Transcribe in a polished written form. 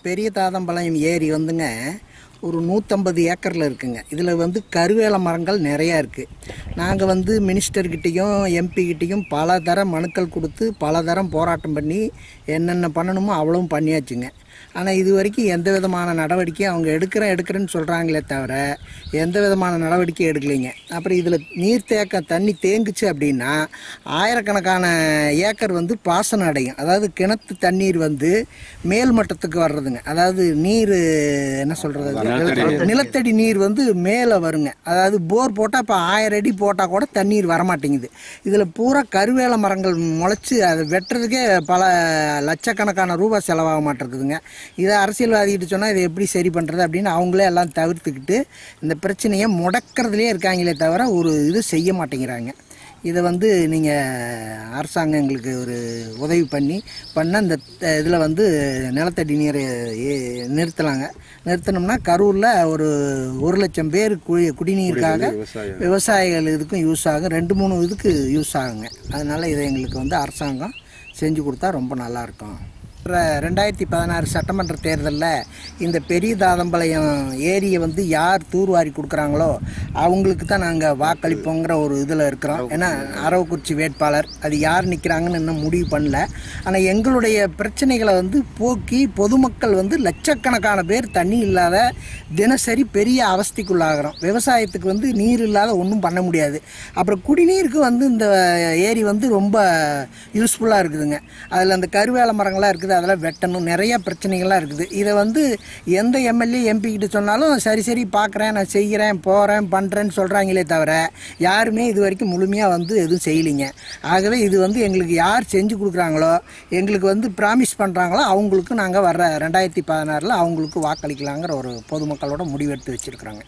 பெரிய தாதம்பாளையம் ஏரி வந்துங்க ஒரு 150 ஏக்கரில் இருக்குங்க. இதில் வந்து கருவேல மரங்கள் நிறையா இருக்குது. நாங்கள் வந்து மினிஸ்டர்கிட்டையும் எம்பிக்கிட்டையும் பல தரம் மனுக்கள் கொடுத்து பல தரம் போராட்டம் பண்ணி என்னென்ன பண்ணணுமோ அவ்வளவும் பண்ணியாச்சுங்க. ஆனால் இது வரைக்கும் எந்த விதமான நடவடிக்கையும் அவங்க எடுக்கிறேன்னு சொல்கிறாங்களே தவிர எந்த விதமான நடவடிக்கையும் எடுக்கலைங்க. அப்புறம் இதில் நீர்த்தேக்கம் தண்ணி தேங்குச்சு அப்படின்னா ஆயிரக்கணக்கான ஏக்கர் வந்து பாசனம் அடையும். அதாவது கிணத்து தண்ணீர் வந்து மேல் மட்டத்துக்கு வர்றதுங்க. அதாவது நீர் என்ன சொல்கிறது, நிலத்தடி நீர் வந்து மேலே வருங்க. அதாவது போர் போட்டால் இப்போ 1000 அடி போட்டால் கூட தண்ணீர் வரமாட்டேங்குது. இதில் பூரா கருவேல மரங்கள் முளைச்சி அதை வெட்டுறதுக்கே பல லட்சக்கணக்கான ரூபாய் செலவாக மாட்டிருக்குதுங்க. இதை அரசியல்வாதிகிட்ட சொன்னால் இதை எப்படி சரி பண்ணுறது அப்படின்னு அவங்களே எல்லாம் தவிர்த்துக்கிட்டு இந்த பிரச்சனையை முடக்கிறதுலே இருக்காங்களே தவிர ஒரு இது செய்ய மாட்டேங்கிறாங்க. இதை வந்து நீங்கள் அரசாங்கம் எங்களுக்கு ஒரு உதவி பண்ண இந்த இதில் வந்து நிலத்தடி நீரை நிறுத்தினோம்னா கரூரில் ஒரு 1 லட்சம் பேர் குடிநீருக்காக விவசாயிகள் இதுக்கும் யூஸ் ஆகும், 2-3 இதுக்கு யூஸ் ஆகுங்க. அதனால் இதை எங்களுக்கு வந்து அரசாங்கம் செஞ்சு கொடுத்தா ரொம்ப நல்லாயிருக்கும். 2016 சட்டமன்ற தேர்தலில் இந்த பெரிய தாதம்பாளையம் ஏரியை வந்து யார் தூர்வாரி கொடுக்குறாங்களோ அவங்களுக்கு தான் நாங்கள் வாக்களிப்போங்கிற ஒரு இதில் இருக்கிறோம். ஏன்னா அரவக்குறிச்சி வேட்பாளர் அது யார் நிற்கிறாங்கன்னு இன்னும் முடிவு பண்ணல. ஆனால் எங்களுடைய பிரச்சனைகளை வந்து போக்கி பொதுமக்கள் வந்து லட்சக்கணக்கான பேர் தண்ணி இல்லாத தினசரி பெரிய அவஸ்தைக்குள்ளாகிறோம். விவசாயத்துக்கு வந்து நீர் இல்லாத ஒன்றும் பண்ண முடியாது. அப்புறம் குடிநீருக்கு வந்து இந்த ஏரி வந்து ரொம்ப யூஸ்ஃபுல்லாக இருக்குதுங்க. அதில் அந்த கருவேல மரங்களாக இருக்குது, அதெல்லாம் வெட்டணும், நிறைய பிரச்சனைகள்லாம் இருக்குது. இதை வந்து எந்த எம்எல்ஏ எம்பி கிட்ட சொன்னாலும் சரி பார்க்குறேன், நான் செய்கிறேன், போகிறேன், பண்ணுறேன்னு சொல்கிறாங்களே தவிர யாருமே இது வரைக்கும் முழுமையாக வந்து எதுவும் செய்யலைங்க. ஆகவே இது வந்து எங்களுக்கு யார் செஞ்சு கொடுக்குறாங்களோ, எங்களுக்கு வந்து ப்ராமிஸ் பண்ணுறாங்களோ அவங்களுக்கு நாங்கள் வர்ற 2016 அவங்களுக்கு வாக்களிக்கலாங்கிற ஒரு பொதுமக்களோட முடிவெடுத்து வச்சுருக்குறோங்க.